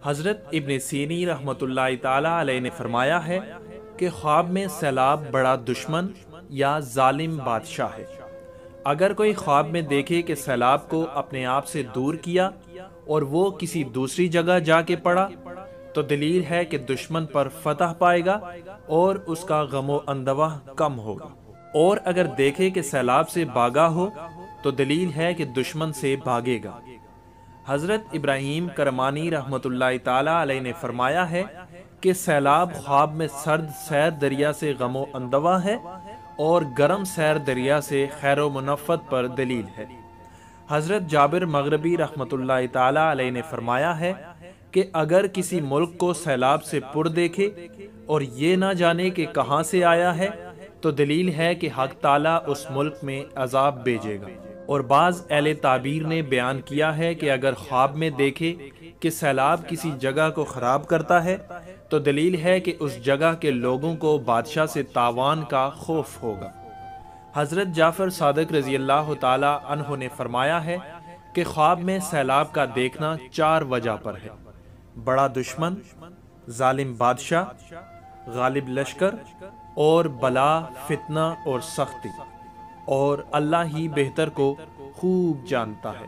حضرت ابن سینی رحمۃ اللہ تعالی علیہ نے فرمایا ہے کہ خواب میں سیلاب بڑا دشمن یا ظالم بادشاہ ہے۔ اگر کوئی خواب میں دیکھے کہ سیلاب کو اپنے آپ سے دور کیا اور وہ کسی دوسری جگہ جا کے پڑا تو دلیل ہے کہ دشمن پر فتح پائے گا اور اس کا غم و اندوہ کم ہوگا، اور اگر دیکھے کہ سیلاب سے بھاگا ہو تو دلیل ہے کہ دشمن سے بھاگے گا۔ حضرت ابراہیم کرمانی رحمۃ اللہ تعالی علیہ نے فرمایا ہے کہ سیلاب خواب میں سرد سیر دریا سے غم و اندوہ ہے اور گرم سیر دریا سے خیر و منفعت پر دلیل ہے۔ حضرت جابر مغربی رحمۃ اللہ تعالی علیہ نے فرمایا ہے کہ اگر کسی ملک کو سیلاب سے پر دیکھے اور یہ نہ جانے کہ کہاں سے آیا ہے تو دلیل ہے کہ حق تعالیٰ اس ملک میں عذاب بھیجے گا۔ اور بعض اہل تعبیر نے بیان کیا ہے کہ اگر خواب میں دیکھے کہ سیلاب کسی جگہ کو خراب کرتا ہے تو دلیل ہے کہ اس جگہ کے لوگوں کو بادشاہ سے تاوان کا خوف ہوگا۔ حضرت جعفر صادق رضی اللہ تعالی عنہ نے فرمایا ہے کہ خواب میں سیلاب کا دیکھنا 4 وجہ پر ہے: بڑا دشمن، ظالم بادشاہ، غالب لشکر اور بلا، فتنہ اور سختی، اور اللہ ہی بہتر کو خوب جانتا ہے۔